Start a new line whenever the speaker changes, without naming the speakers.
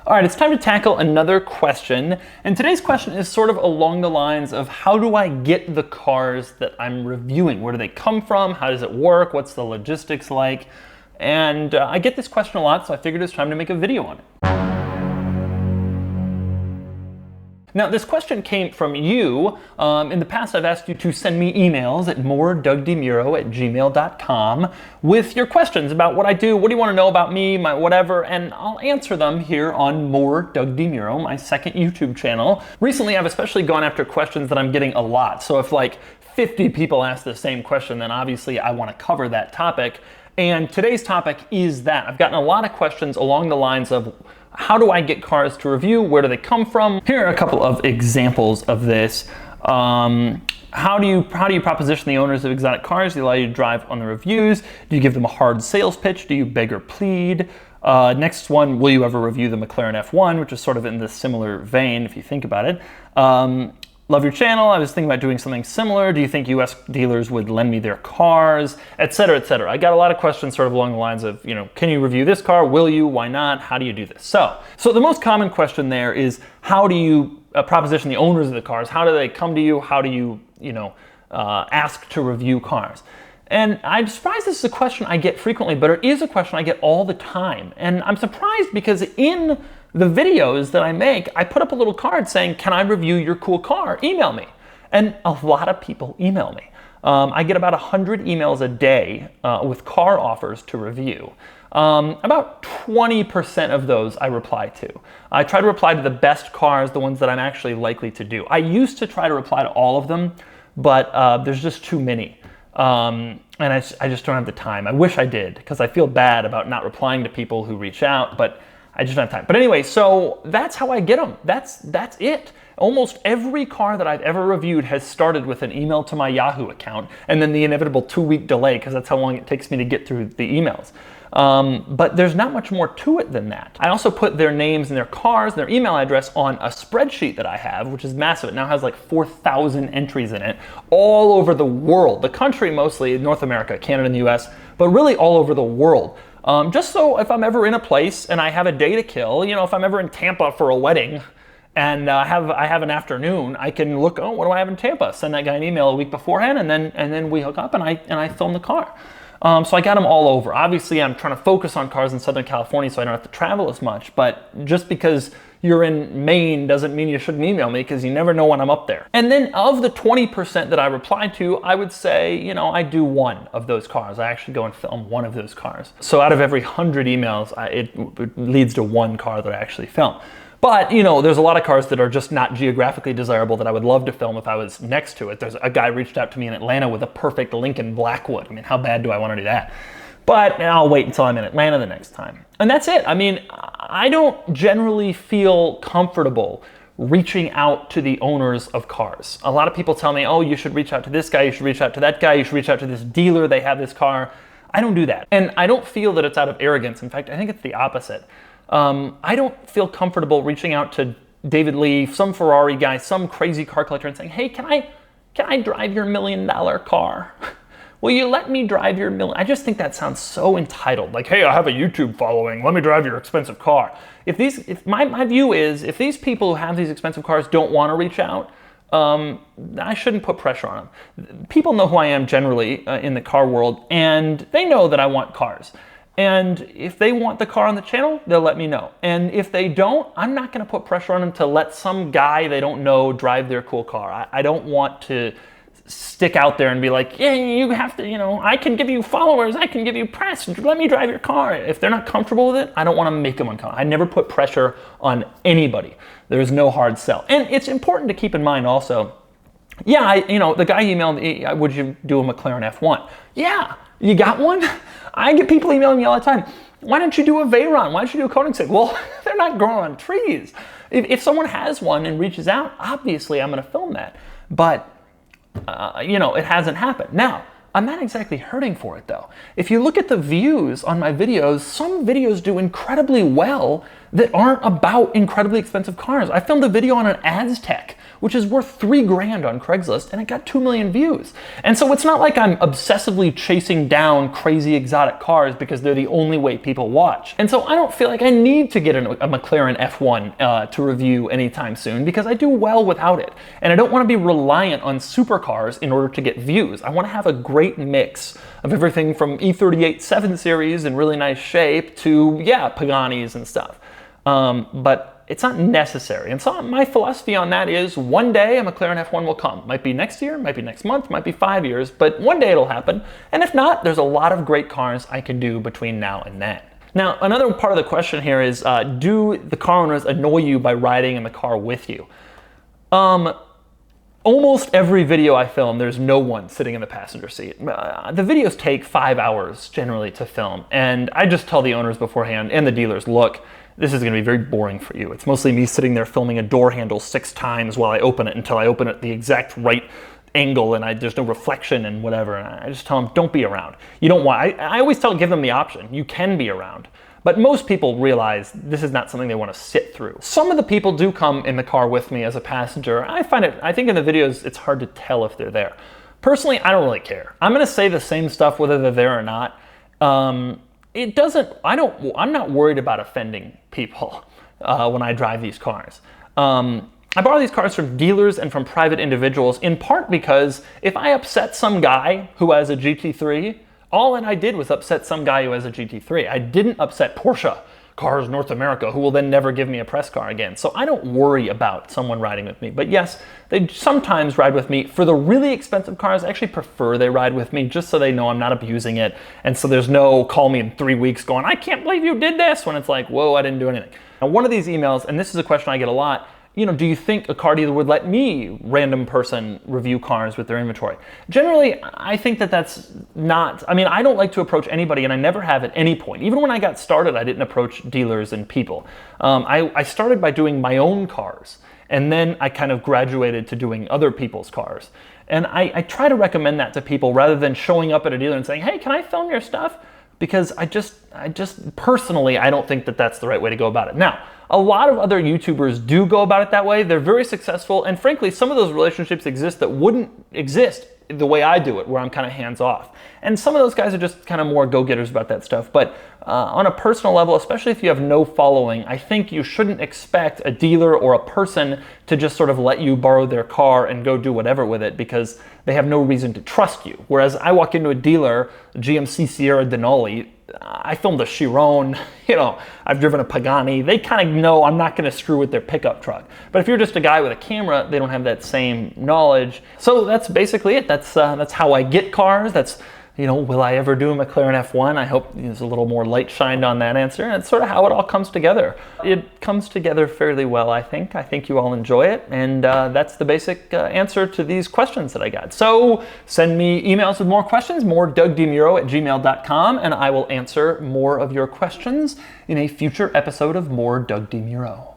All right, it's time to tackle another question. And today's question is sort of along the lines of how do I get the cars that I'm reviewing? Where do they come from? How does it work? What's the logistics like? And I get this question a lot, so I figured it's time to make a video on it. Now, this question came from you. In the past, I've asked you to send me emails at moredougdemuro@gmail.com with your questions about what I do, what do you want to know about me, my whatever, and I'll answer them here on More Doug DeMuro, my second YouTube channel. Recently, I've especially gone after questions that I'm getting a lot. So if like 50 people ask the same question, then obviously I want to cover that topic. And today's topic is that. I've gotten a lot of questions along the lines of how do I get cars to review? Where do they come from? Here are a couple of examples of this. How do you proposition the owners of exotic cars? Do you allow you to drive on the reviews? Do you give them a hard sales pitch? Do you beg or plead? Next one, will you ever review the Mclaren F1, which is sort of in this similar vein if you think about it. Love your channel. I was thinking about doing something similar. Do you think US dealers would lend me their cars, et cetera, et cetera. I got a lot of questions sort of along the lines of, can you review this car? Will you? Why not? How do you do this? So the most common question there is how do you proposition the owners of the cars? How do they come to you? How do you, ask to review cars? And I'm surprised this is a question I get frequently, but it is a question I get all the time. And I'm surprised because in the videos that I make, I put up a little card saying, can I review your cool car? Email me. And a lot of people email me. I get about 100 emails a day with car offers to review. About 20% of those I reply to. I try to reply to the best cars, the ones that I'm actually likely to do. I used to try to reply to all of them, but there's just too many. And I just don't have the time. I wish I did, because I feel bad about not replying to people who reach out, but I just don't have time. But anyway, so that's how I get them. That's it. Almost every car that I've ever reviewed has started with an email to my Yahoo account and then the inevitable 2-week delay because that's how long it takes me to get through the emails. But there's not much more to it than that. I also put their names and their cars and their email address on a spreadsheet that I have, which is massive. It now has like 4,000 entries in it all over the world. The country mostly, North America, Canada and the US, but really all over the world. Just so if I'm ever in a place and I have a day to kill, if I'm ever in Tampa for a wedding and I have an afternoon, I can look, oh, what do I have in Tampa? Send that guy an email a week beforehand and then we hook up and I film the car. So I got them all over. Obviously, I'm trying to focus on cars in Southern California so I don't have to travel as much, but just because you're in Maine doesn't mean you shouldn't email me because you never know when I'm up there. And then of the 20% that I reply to, I would say, I do one of those cars. I actually go and film one of those cars. So out of every 100 emails, it leads to one car that I actually film. But, there's a lot of cars that are just not geographically desirable that I would love to film if I was next to it. There's a guy reached out to me in Atlanta with a perfect Lincoln Blackwood. I mean, how bad do I want to do that? But I'll wait until I'm in Atlanta the next time. And that's it. I mean, I don't generally feel comfortable reaching out to the owners of cars. A lot of people tell me, oh, you should reach out to this guy, you should reach out to that guy, you should reach out to this dealer, they have this car. I don't do that. And I don't feel that it's out of arrogance. In fact, I think it's the opposite. I don't feel comfortable reaching out to David Lee, some Ferrari guy, some crazy car collector and saying, hey, can I drive your $1 million car? Will you let me drive your million? I just think that sounds so entitled. Like, hey, I have a YouTube following. Let me drive your expensive car. My view is, if these people who have these expensive cars don't want to reach out, I shouldn't put pressure on them. People know who I am generally in the car world, and they know that I want cars. And if they want the car on the channel, they'll let me know. And if they don't, I'm not going to put pressure on them to let some guy they don't know drive their cool car. I don't want to stick out there and be like, yeah, you have to, I can give you followers, I can give you press, let me drive your car. If they're not comfortable with it, I don't want to make them uncomfortable. I never put pressure on anybody. There is no hard sell. And it's important to keep in mind also, yeah, the guy emailed me, would you do a McLaren F1? Yeah, you got one? I get people emailing me all the time. Why don't you do a Veyron? Why don't you do a Koenigsegg? Well, they're not growing on trees. If someone has one and reaches out, obviously I'm going to film that. But it hasn't happened. Now, I'm not exactly hurting for it though. If you look at the views on my videos, some videos do incredibly well that aren't about incredibly expensive cars. I filmed a video on an Aztec which is worth $3,000 on Craigslist, and it got 2 million views. And so it's not like I'm obsessively chasing down crazy exotic cars because they're the only way people watch. And so I don't feel like I need to get a Mclaren F1 to review anytime soon, because I do well without it. And I don't want to be reliant on supercars in order to get views. I want to have a great mix of everything from E38 7 Series in really nice shape to, yeah, Paganis and stuff. But it's not necessary. And so my philosophy on that is one day a McLaren F1 will come. Might be next year, might be next month, might be 5 years, but one day it'll happen. And if not, there's a lot of great cars I can do between now and then. Now, another part of the question here is, do the car owners annoy you by riding in the car with you? Almost every video I film, there's no one sitting in the passenger seat. The videos take 5 hours generally to film, and I just tell the owners beforehand and the dealers, look, this is going to be very boring for you. It's mostly me sitting there filming a door handle 6 times while I open it until I open it the exact right angle and there's no reflection and whatever. And I just tell them, don't be around. You don't want, I always give them the option. You can be around. But most people realize this is not something they want to sit through. Some of the people do come in the car with me as a passenger. I think in the videos, it's hard to tell if they're there. Personally, I don't really care. I'm going to say the same stuff whether they're there or not. I'm not worried about offending people when I drive these cars. I borrow these cars from dealers and from private individuals, in part because if I upset some guy who has a GT3, all that I did was upset some guy who has a GT3. I didn't upset Porsche Cars North America, who will then never give me a press car again. So I don't worry about someone riding with me. But yes, they sometimes ride with me. For the really expensive cars, I actually prefer they ride with me just so they know I'm not abusing it. And so there's no call me in 3 weeks going, I can't believe you did this, when it's like, whoa, I didn't do anything. Now, one of these emails, and this is a question I get a lot, do you think a car dealer would let me, random person, review cars with their inventory? Generally, I think that's not, I don't like to approach anybody, and I never have at any point. Even when I got started, I didn't approach dealers and people. I started by doing my own cars, and then I kind of graduated to doing other people's cars. And I try to recommend that to people rather than showing up at a dealer and saying, hey, can I film your stuff? Because I just personally, I don't think that's the right way to go about it. Now, a lot of other YouTubers do go about it that way. They're very successful, and frankly, some of those relationships exist that wouldn't exist the way I do it, where I'm kind of hands off. And some of those guys are just kind of more go-getters about that stuff. But on a personal level, especially if you have no following, I think you shouldn't expect a dealer or a person to just sort of let you borrow their car and go do whatever with it, because they have no reason to trust you. Whereas I walk into a dealer, GMC Sierra Denali, I filmed a Chiron, I've driven a Pagani. They kind of know I'm not going to screw with their pickup truck. But if you're just a guy with a camera, they don't have that same knowledge. So that's basically it. That's how I get cars. That's, will I ever do a McLaren F1? I hope there's a little more light shined on that answer. And it's sort of how it all comes together. It comes together fairly well, I think. I think you all enjoy it. And that's the basic answer to these questions that I got. So send me emails with more questions, moredougdemuro@gmail.com, and I will answer more of your questions in a future episode of More Doug DeMuro.